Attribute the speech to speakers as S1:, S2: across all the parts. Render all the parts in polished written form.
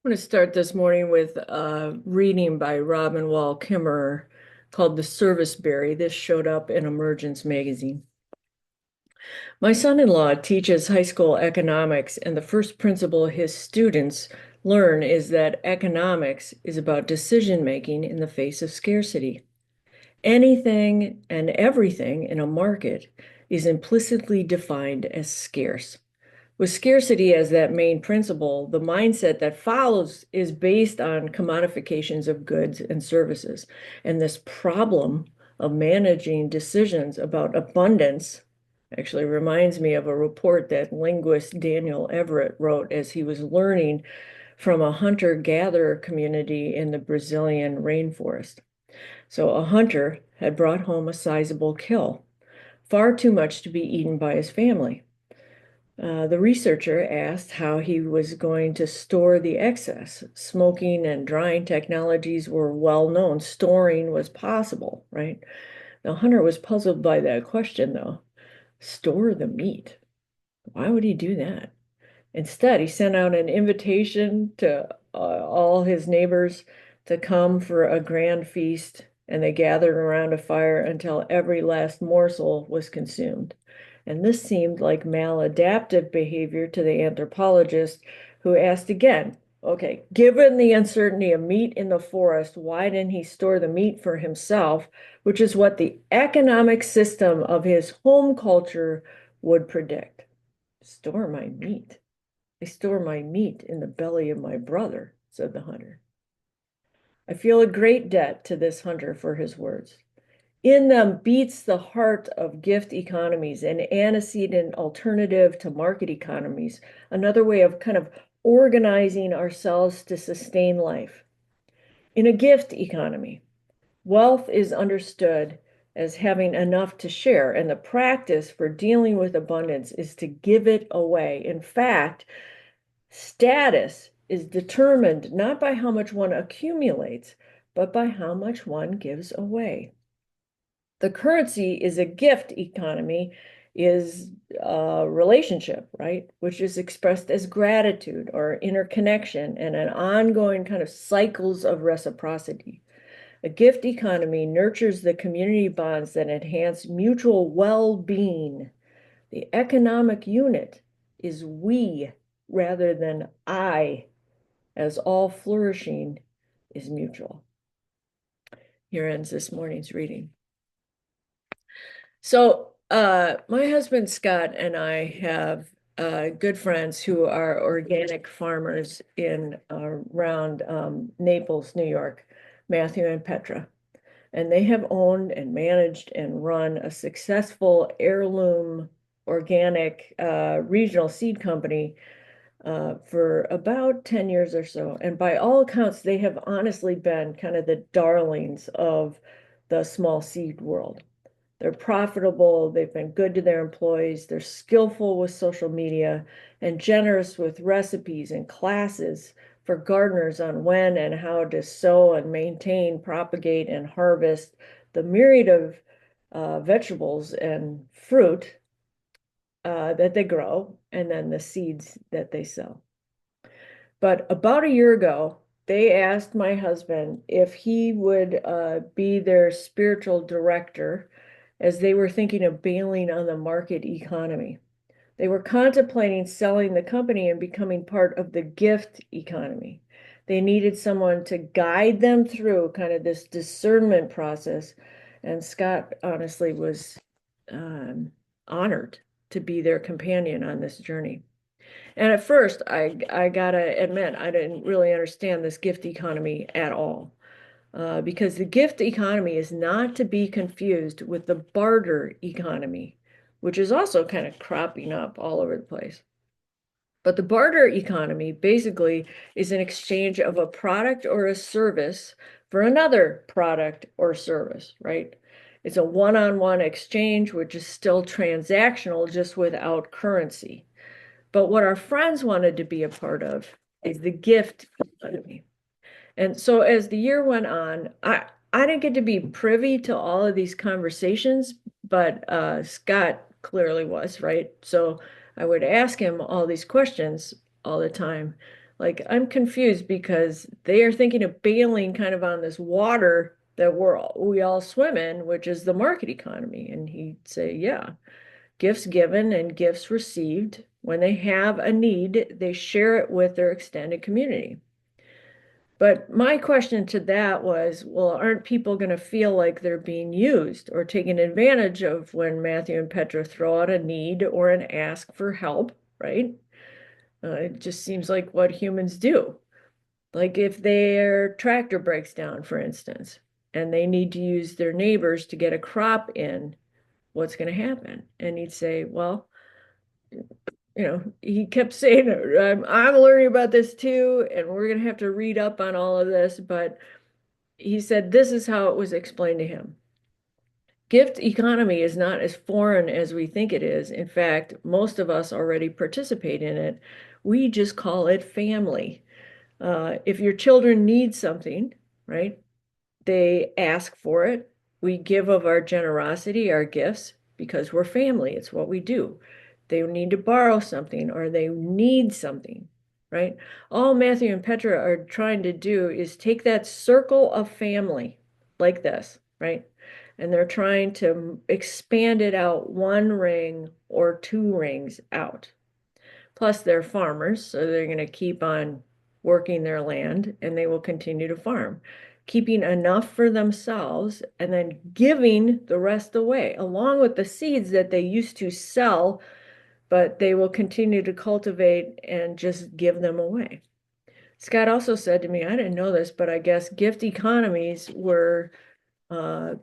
S1: I'm going to start this morning with a reading by Robin Wall Kimmerer called The Service Berry. This showed up in Emergence magazine. My son-in-law teaches high school economics, and the first principle his students learn is that economics is about decision making in the face of scarcity. Anything and everything in a market is implicitly defined as scarce. With scarcity as that main principle, the mindset that follows is based on commodifications of goods and services. And this problem of managing decisions about abundance actually reminds me of a report that linguist Daniel Everett wrote as he was learning from a hunter-gatherer community in the Brazilian rainforest. So a hunter had brought home a sizable kill, far too much to be eaten by his family. The researcher asked how he was going to store the excess. Smoking and drying technologies were well known. Storing was possible, right? The hunter was puzzled by that question, though. Store the meat. Why would he do that? Instead, he sent out an invitation to all his neighbors to come for a grand feast, and they gathered around a fire until every last morsel was consumed. And this seemed like maladaptive behavior to the anthropologist, who asked again, okay, given the uncertainty of meat in the forest, why didn't he store the meat for himself, which is what the economic system of his home culture would predict? Store my meat. I store my meat in the belly of my brother, said the hunter. I feel a great debt to this hunter for his words. In them beats the heart of gift economies, an antecedent alternative to market economies, another way of kind of organizing ourselves to sustain life. In a gift economy, wealth is understood as having enough to share, and the practice for dealing with abundance is to give it away. In fact, status is determined not by how much one accumulates, but by how much one gives away. The currency is a gift economy, is a relationship, right? Which is expressed as gratitude or interconnection and an ongoing kind of cycles of reciprocity. A gift economy nurtures the community bonds that enhance mutual well-being. The economic unit is we rather than I, as all flourishing is mutual. Here ends this morning's reading. So, my husband Scott and I have good friends who are organic farmers in around Naples, New York, Matthew and Petra. And they have owned and managed and run a successful heirloom organic regional seed company for about 10 years or so. And by all accounts, they have honestly been kind of the darlings of the small seed world. They're profitable, they've been good to their employees, they're skillful with social media, and generous with recipes and classes for gardeners on when and how to sow and maintain, propagate, and harvest the myriad of vegetables and fruit that they grow, and then the seeds that they sell. But about a year ago, they asked my husband if he would be their spiritual director as they were thinking of bailing on the market economy. They were contemplating selling the company and becoming part of the gift economy. They needed someone to guide them through kind of this discernment process. And Scott honestly was honored to be their companion on this journey. And at first, I gotta admit, I didn't really understand this gift economy at all. Because the gift economy is not to be confused with the barter economy, which is also kind of cropping up all over the place. But the barter economy basically is an exchange of a product or a service for another product or service, right? It's a one-on-one exchange, which is still transactional, just without currency. But what our friends wanted to be a part of is the gift economy. And so as the year went on, I didn't get to be privy to all of these conversations, but Scott clearly was, right? So I would ask him all these questions all the time. Like, I'm confused because they are thinking of bailing kind of on this water that we all swim in, which is the market economy. And he'd say, yeah, gifts given and gifts received. When they have a need, they share it with their extended community. But my question to that was, well, aren't people going to feel like they're being used or taken advantage of when Matthew and Petra throw out a need or an ask for help, right? It just seems like what humans do. Like if their tractor breaks down, for instance, and they need to use their neighbors to get a crop in, what's going to happen? And he'd say, well, he kept saying, I'm learning about this too, and we're going to have to read up on all of this. But he said this is how it was explained to him. Gift economy is not as foreign as we think it is. In fact, most of us already participate in it. We just call it family. If your children need something, right, they ask for it. We give of our generosity, our gifts, because we're family. It's what we do. They need to borrow something or they need something, right? All Matthew and Petra are trying to do is take that circle of family like this, right? And they're trying to expand it out one ring or two rings out. Plus, they're farmers, so they're going to keep on working their land and they will continue to farm, keeping enough for themselves and then giving the rest away, along with the seeds that they used to sell, but they will continue to cultivate and just give them away. Scott also said to me, I didn't know this, but I guess gift economies were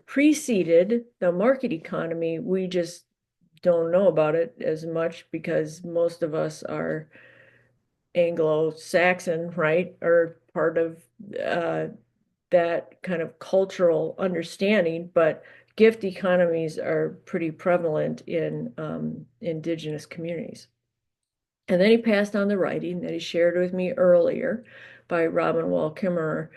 S1: preceded the market economy. We just don't know about it as much because most of us are Anglo-Saxon, right, or part of uh, that kind of cultural understanding, but gift economies are pretty prevalent in indigenous communities. And then he passed on the writing that he shared with me earlier by Robin Wall Kimmerer,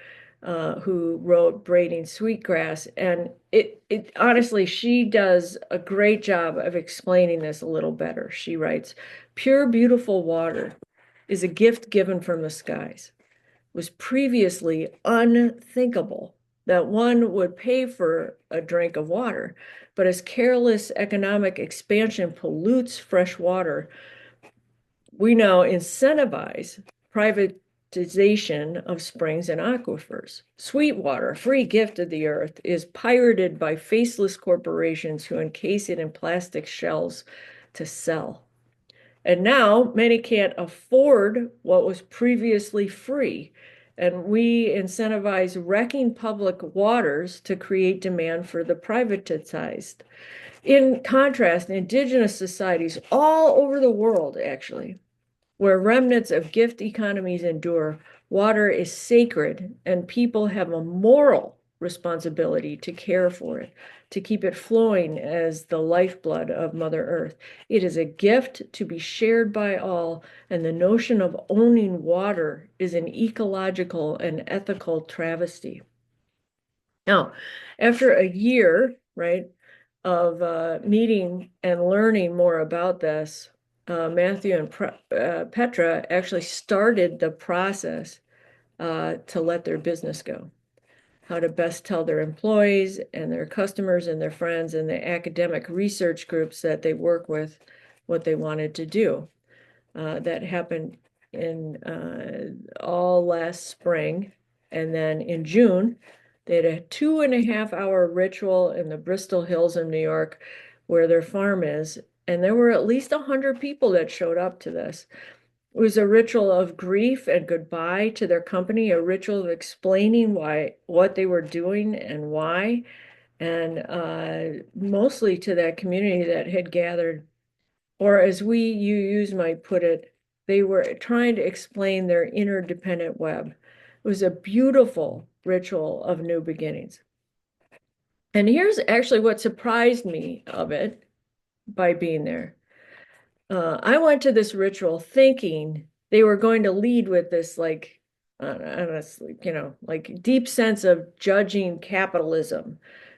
S1: who wrote Braiding Sweetgrass. And it honestly, she does a great job of explaining this a little better. She writes, pure, beautiful water is a gift given from the skies. It was previously unthinkable that one would pay for a drink of water, but as careless economic expansion pollutes fresh water, we now incentivize privatization of springs and aquifers. Sweetwater, free gift of the earth, is pirated by faceless corporations who encase it in plastic shells to sell. And now many can't afford what was previously free. And we incentivize wrecking public waters to create demand for the privatized. In contrast, indigenous societies all over the world, actually, where remnants of gift economies endure, water is sacred and people have a moral responsibility to care for it, to keep it flowing as the lifeblood of Mother Earth. It is a gift to be shared by all, and the notion of owning water is an ecological and ethical travesty. Now, after a year, right, of meeting and learning more about this, Matthew and Petra actually started the process to let their business go, how to best tell their employees and their customers and their friends and the academic research groups that they work with what they wanted to do. That happened in all last spring. And then in June, they had a 2.5 hour ritual in the Bristol Hills of New York where their farm is. And there were at least 100 people that showed up to this. It was a ritual of grief and goodbye to their company, a ritual of explaining what they were doing and why, and mostly to that community that had gathered, or as you use might put it, they were trying to explain their interdependent web. It was a beautiful ritual of new beginnings. And here's actually what surprised me of it by being there. I went to this ritual thinking they were going to lead with this, like, honestly, like deep sense of judging capitalism,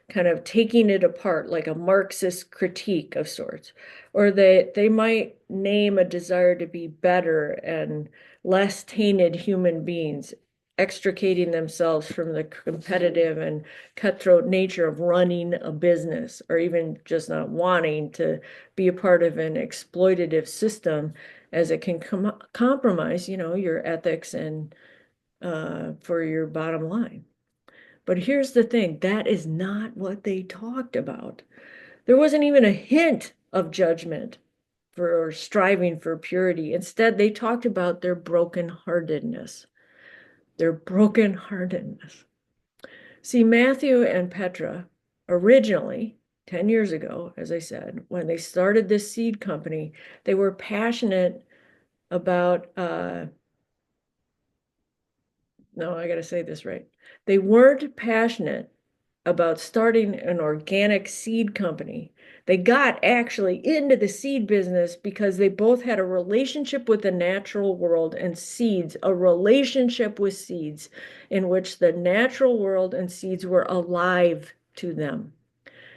S1: kind of taking it apart like a Marxist critique of sorts. Or they might name a desire to be better and less tainted human beings, extricating themselves from the competitive and cutthroat nature of running a business, or even just not wanting to be a part of an exploitative system, as it can compromise, your ethics and for your bottom line. But here's the thing, that is not what they talked about. There wasn't even a hint of judgment for striving for purity. Instead, they talked about their brokenheartedness. Their brokenheartedness. See, Matthew and Petra originally, 10 years ago, as I said, when they started this seed company, they were passionate about, no, I got to say this right. They weren't passionate about starting an organic seed company. They got actually into the seed business because they both had a relationship with the natural world and seeds, a relationship with seeds in which the natural world and seeds were alive to them.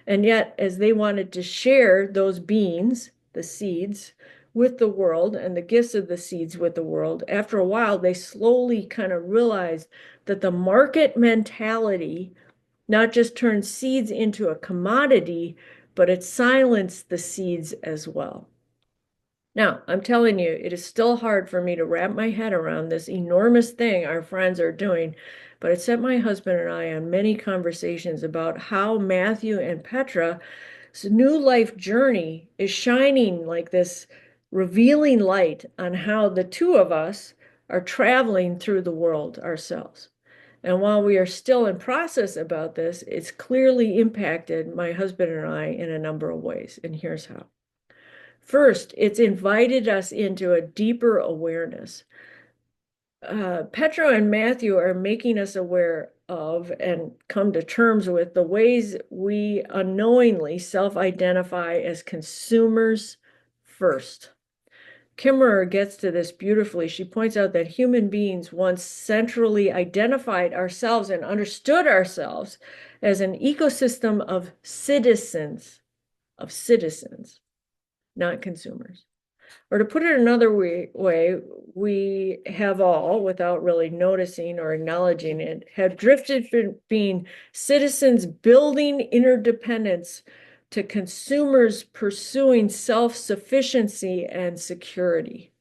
S1: And yet, as they wanted to share those beans, the seeds, with the world and the gifts of the seeds with the world, after a while, they slowly kind of realized that the market mentality not just turned seeds into a commodity, but it silenced the seeds as well. Now, I'm telling you, it is still hard for me to wrap my head around this enormous thing our friends are doing, but it set my husband and I on many conversations about how Matthew and Petra's new life journey is shining like this revealing light on how the two of us are traveling through the world ourselves. And while we are still in process about this, it's clearly impacted my husband and I in a number of ways. And here's how. First, it's invited us into a deeper awareness. Petra and Matthew are making us aware of and come to terms with the ways we unknowingly self-identify as consumers first. Kimmerer gets to this beautifully. She points out that human beings once centrally identified ourselves and understood ourselves as an ecosystem of citizens, not consumers. Or to put it another way, we have all, without really noticing or acknowledging it, have drifted from being citizens building interdependence to consumers pursuing self-sufficiency and security.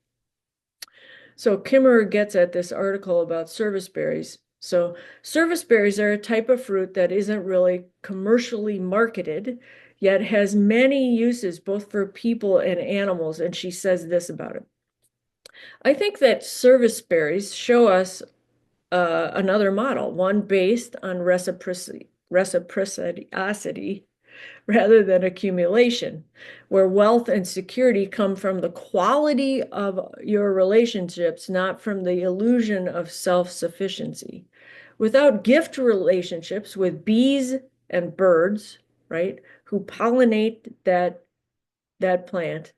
S1: So Kimmerer gets at this article about service berries. So service berries are a type of fruit that isn't really commercially marketed, yet has many uses both for people and animals. And she says this about it. I think that service berries show us another model, one based on reciprocity rather than accumulation, where wealth and security come from the quality of your relationships, not from the illusion of self-sufficiency. Without gift relationships with bees and birds, right, who pollinate that plant,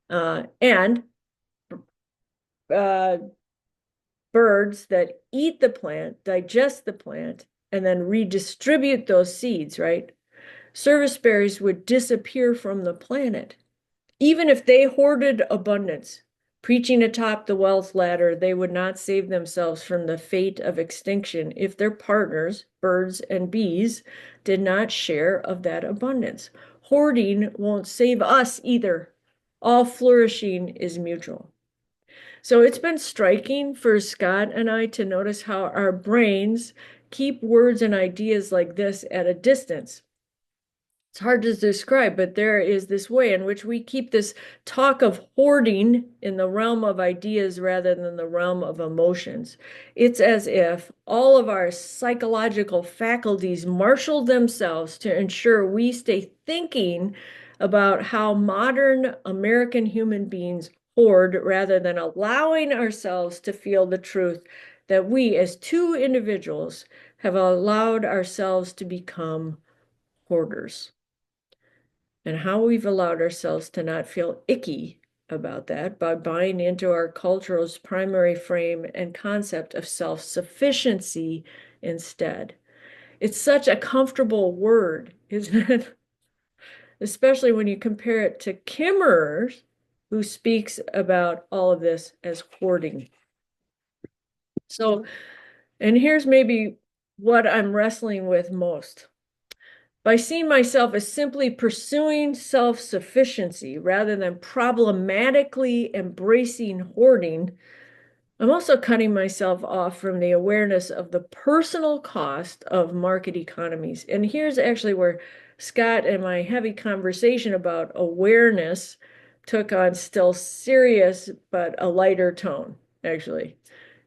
S1: and birds that eat the plant, digest the plant, and then redistribute those seeds, right? Service berries would disappear from the planet. Even if they hoarded abundance, preaching atop the wealth ladder, they would not save themselves from the fate of extinction if their partners, birds and bees, did not share of that abundance. Hoarding won't save us either. All flourishing is mutual. So it's been striking for Scott and I to notice how our brains keep words and ideas like this at a distance. It's hard to describe, but there is this way in which we keep this talk of hoarding in the realm of ideas rather than the realm of emotions. It's as if all of our psychological faculties marshal themselves to ensure we stay thinking about how modern American human beings hoard rather than allowing ourselves to feel the truth that we, as two individuals, have allowed ourselves to become hoarders, and how we've allowed ourselves to not feel icky about that by buying into our culture's primary frame and concept of self-sufficiency instead. It's such a comfortable word, isn't it? Especially when you compare it to Kimmerer's, who speaks about all of this as hoarding. So, and here's maybe what I'm wrestling with most. By seeing myself as simply pursuing self-sufficiency rather than problematically embracing hoarding, I'm also cutting myself off from the awareness of the personal cost of market economies. And here's actually where Scott and my heavy conversation about awareness took on still serious but a lighter tone, actually.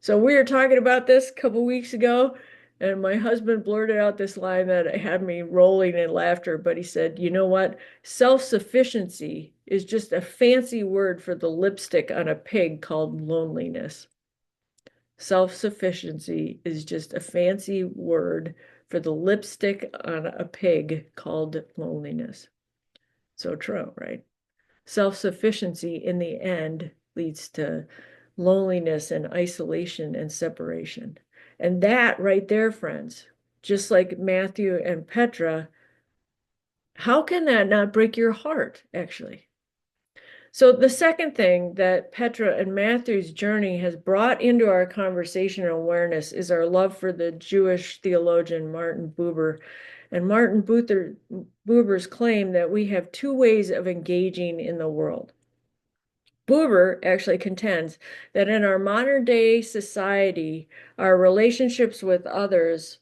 S1: So we were talking about this a couple weeks ago, and my husband blurted out this line that had me rolling in laughter, but he said, "You know what? Self-sufficiency is just a fancy word for the lipstick on a pig called loneliness." Self-sufficiency is just a fancy word for the lipstick on a pig called loneliness. So true, right? Self-sufficiency in the end leads to loneliness and isolation and separation. And that right there, friends, just like Matthew and Petra, how can that not break your heart, actually? So the second thing that Petra and Matthew's journey has brought into our conversation and awareness is our love for the Jewish theologian Martin Buber. And Martin Buber's claim that we have two ways of engaging in the world. Buber actually contends that in our modern day society, our relationships with others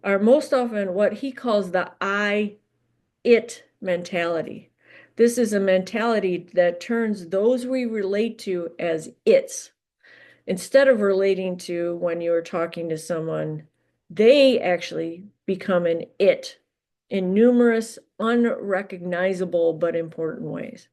S1: are most often what he calls the I-it mentality. This is a mentality that turns those we relate to as its. Instead of relating to when you're talking to someone, they actually become an it in numerous unrecognizable but important ways.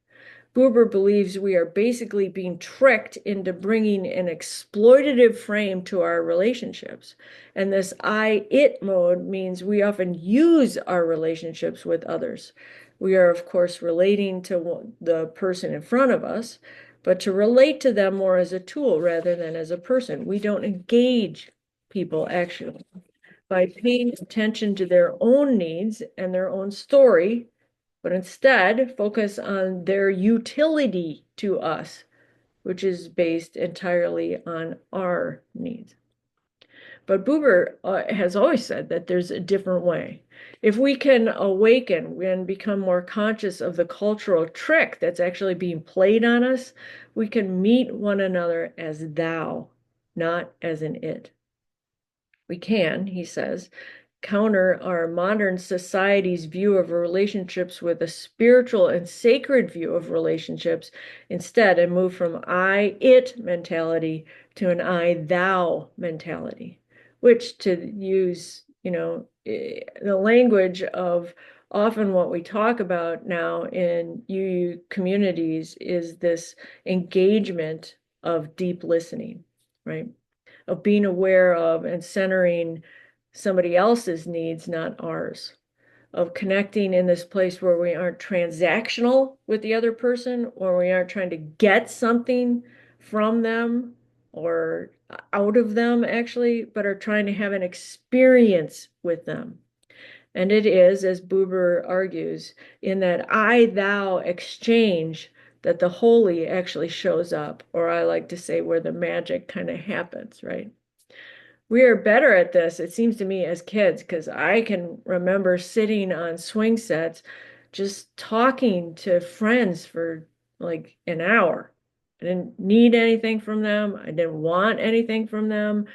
S1: Buber believes we are basically being tricked into bringing an exploitative frame to our relationships. And this I-it mode means we often use our relationships with others. We are, of course, relating to the person in front of us, but to relate to them more as a tool rather than as a person. We don't engage people actually by paying attention to their own needs and their own story, but instead focus on their utility to us, which is based entirely on our needs. But Buber has always said that there's a different way. If we can awaken and become more conscious of the cultural trick that's actually being played on us, we can meet one another as thou, not as an it. We can, he says, counter our modern society's view of relationships with a spiritual and sacred view of relationships instead, and move from I-it mentality to an I-thou mentality, which, to use, the language of often what we talk about now in UU communities is this engagement of deep listening, right? Of being aware of and centering somebody else's needs, not ours, of connecting in this place where we aren't transactional with the other person, or we aren't trying to get something from them or out of them, actually, but are trying to have an experience with them. And it is, as Buber argues, in that I-thou exchange that the holy actually shows up, or I like to say where the magic kind of happens, right? We are better at this, it seems to me, as kids, because I can remember sitting on swing sets just talking to friends for like an hour. I didn't need anything from them. I didn't want anything from them.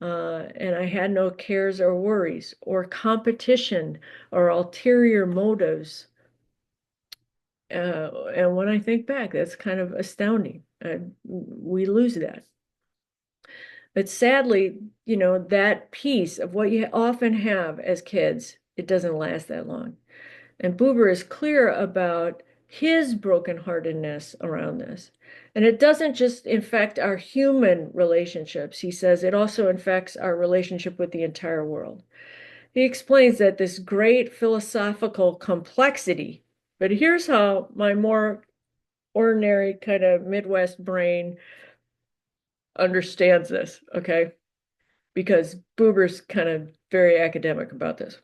S1: And I had no cares or worries or competition or ulterior motives. And when I think back, that's kind of astounding. We lose that. But sadly, that piece of what you often have as kids, it doesn't last that long. And Buber is clear about his brokenheartedness around this. And it doesn't just infect our human relationships. He says it also infects our relationship with the entire world. He explains that this great philosophical complexity, but here's how my more ordinary kind of Midwest brain understands this, okay? because Buber's kind of very academic about this.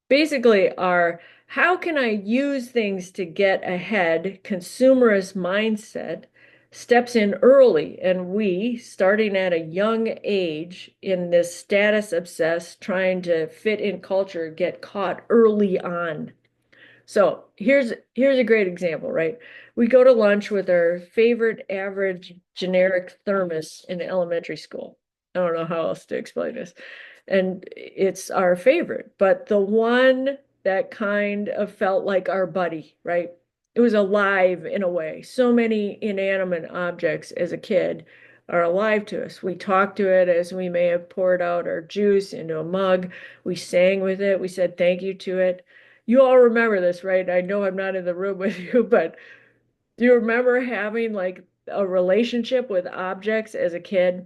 S1: Basically, are how can I use things to get ahead? Consumerist mindset steps in early, and we, starting at a young age in this status obsessed, trying to fit in culture, get caught early on. So here's a great example, right? We go to lunch with our favorite average generic thermos in elementary school. I don't know how else to explain this. And it's our favorite, but the one that kind of felt like our buddy, right? It was alive in a way. So many inanimate objects as a kid are alive to us. We talked to it as we may have poured out our juice into a mug. We sang with it. We said thank you to it. You all remember this, right? I know I'm not in the room with you, but do you remember having like a relationship with objects as a kid?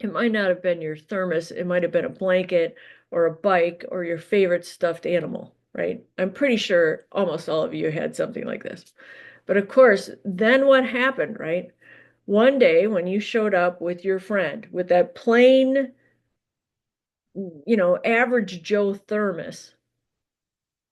S1: It might not have been your thermos, it might have been a blanket or a bike or your favorite stuffed animal, right? I'm pretty sure almost all of you had something like this. But of course, then what happened, right? One day when you showed up with your friend with that plain, average Joe thermos,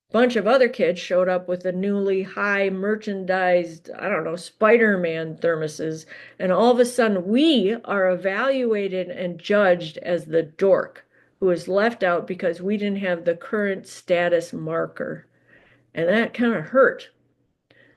S1: bunch of other kids showed up with the newly high merchandised, I don't know, Spider-Man thermoses. And all of a sudden, we are evaluated and judged as the dork who was left out because we didn't have the current status marker. And that kind of hurt.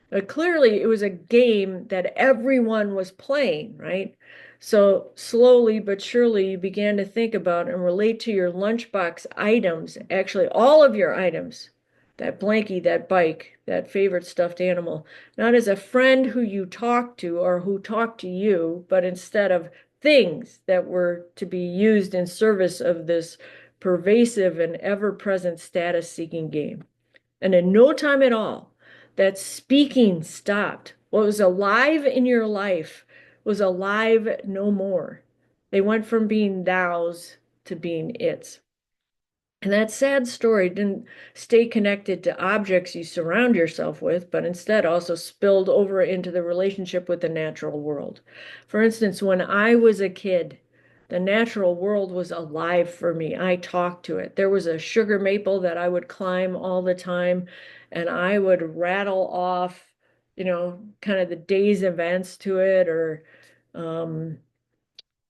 S1: But clearly, it was a game that everyone was playing, right? So slowly but surely, you began to think about and relate to your lunchbox items, actually, all of your items, that blankie, that bike, that favorite stuffed animal, not as a friend who you talk to or who talked to you, but instead of things that were to be used in service of this pervasive and ever-present status-seeking game. And in no time at all, that speaking stopped. What was alive in your life was alive no more. They went from being thous to being its. And that sad story didn't stay connected to objects you surround yourself with, but instead also spilled over into the relationship with the natural world. For instance, when I was a kid, the natural world was alive for me. I talked to it. There was a sugar maple that I would climb all the time, and I would rattle off, kind of the day's events to it, or um,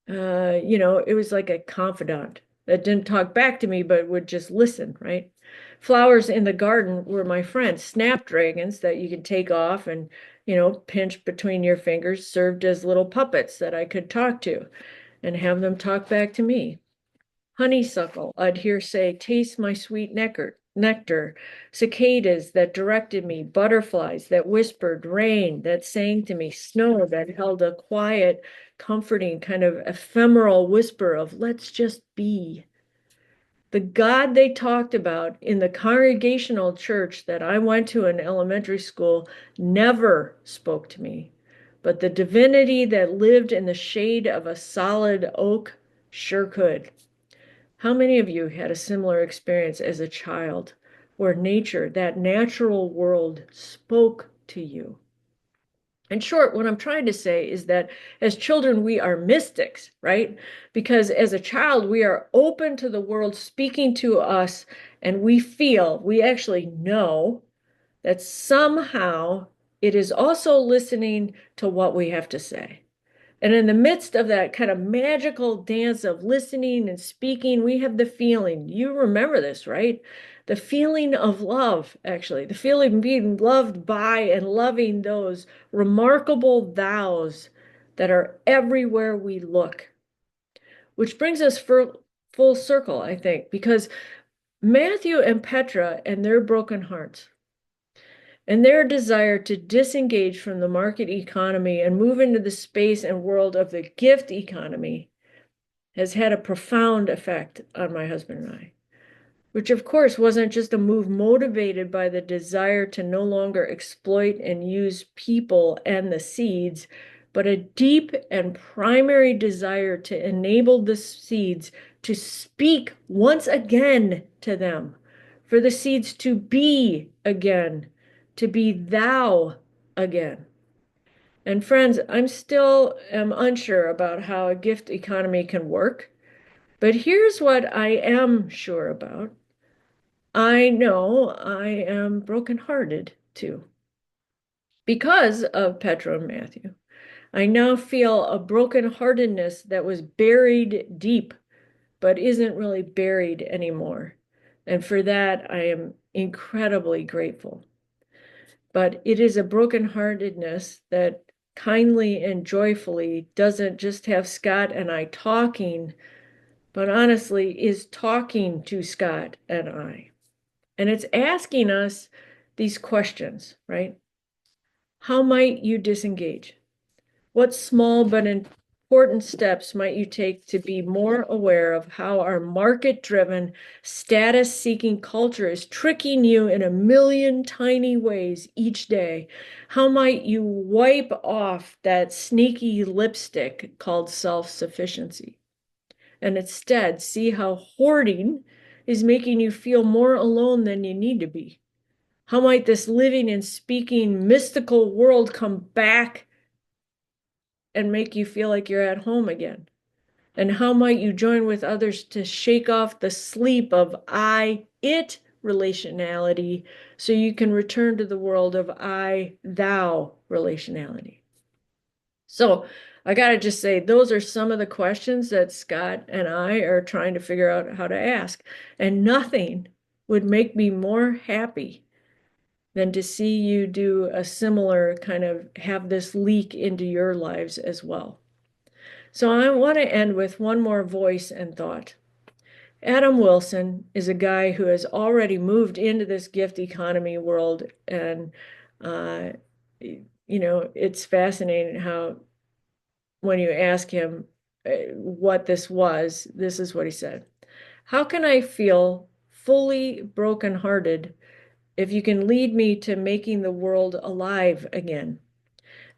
S1: it was like a confidant that didn't talk back to me, but would just listen, right? Flowers in the garden were my friends. Snapdragons that you could take off and, pinch between your fingers served as little puppets that I could talk to and have them talk back to me. Honeysuckle, I'd hear say, taste my sweet nectar. Cicadas that directed me, butterflies that whispered, rain that sang to me, snow that held a quiet, comforting kind of ephemeral whisper of let's just be. The God they talked about in the congregational church that I went to in elementary school never spoke to me, but the divinity that lived in the shade of a solid oak sure could. How many of you had a similar experience as a child where nature, that natural world, spoke to you? In short, what I'm trying to say is that as children, we are mystics, right? Because as a child, we are open to the world speaking to us, and we actually know that somehow it is also listening to what we have to say. And in the midst of that kind of magical dance of listening and speaking, we have the feeling. You remember this, right? The feeling of love, actually, the feeling of being loved by and loving those remarkable thous that are everywhere we look. Which brings us full circle, I think, because Matthew and Petra and their broken hearts and their desire to disengage from the market economy and move into the space and world of the gift economy has had a profound effect on my husband and I, which of course wasn't just a move motivated by the desire to no longer exploit and use people and the seeds, but a deep and primary desire to enable the seeds to speak once again to them, for the seeds to be again, to be thou again. And friends, I'm still am unsure about how a gift economy can work. But here's what I am sure about. I know I am brokenhearted too because of Petra and Matthew. I now feel a brokenheartedness that was buried deep, but isn't really buried anymore. And for that, I am incredibly grateful. But it is a brokenheartedness that kindly and joyfully doesn't just have Scott and I talking, but honestly is talking to Scott and I. And it's asking us these questions, right? How might you disengage? What small but important steps might you take to be more aware of how our market-driven, status-seeking culture is tricking you in a million tiny ways each day? How might you wipe off that sneaky lipstick called self-sufficiency and instead see how hoarding is making you feel more alone than you need to be? How might this living and speaking mystical world come back and make you feel like you're at home again? And how might you join with others to shake off the sleep of I, it relationality so you can return to the world of I, thou relationality? So I got to just say, those are some of the questions that Scott and I are trying to figure out how to ask. And nothing would make me more happy than to see you do a similar kind of have this leak into your lives as well. So I want to end with one more voice and thought. Adam Wilson is a guy who has already moved into this gift economy world. And, uh, it's fascinating how when you ask him what this was, this is what he said. How can I feel fully brokenhearted if you can lead me to making the world alive again?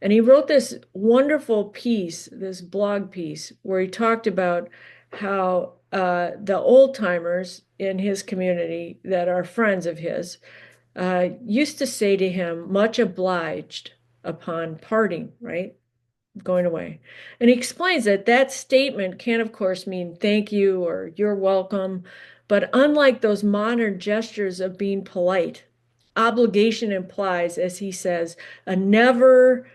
S1: And he wrote this wonderful piece, this blog piece, where he talked about how the old timers in his community that are friends of his used to say to him, much obliged upon parting, right? Going away. And he explains that that statement can, of course, mean thank you or you're welcome. But unlike those modern gestures of being polite, obligation implies, as he says, a never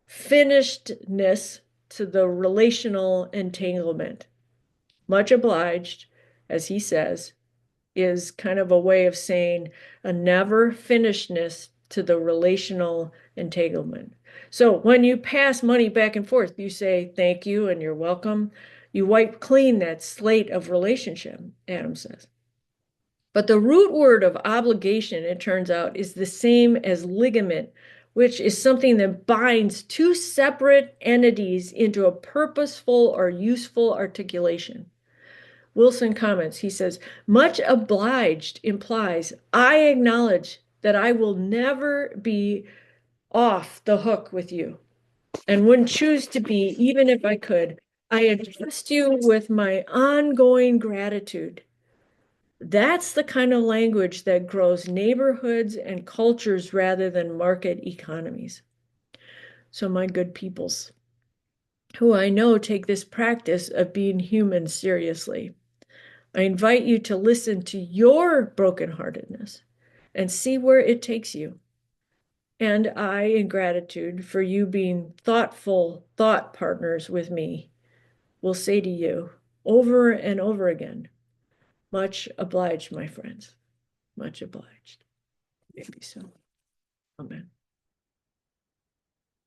S1: finishedness to the relational entanglement. Much obliged, as he says, is kind of a way of saying a never finishedness to the relational entanglement. So when you pass money back and forth, you say thank you and you're welcome. You wipe clean that slate of relationship, Adam says. But the root word of obligation, it turns out, is the same as ligament, which is something that binds two separate entities into a purposeful or useful articulation. Wilson comments, he says, much obliged implies I acknowledge that I will never be off the hook with you and wouldn't choose to be, even if I could. I addressed you with my ongoing gratitude. That's the kind of language that grows neighborhoods and cultures rather than market economies. So, my good peoples, who I know take this practice of being human seriously, I invite you to listen to your brokenheartedness and see where it takes you. And I, in gratitude for you being thoughtful thought partners with me, will say to you over and over again, much obliged, my friends, much obliged. Maybe so. Amen.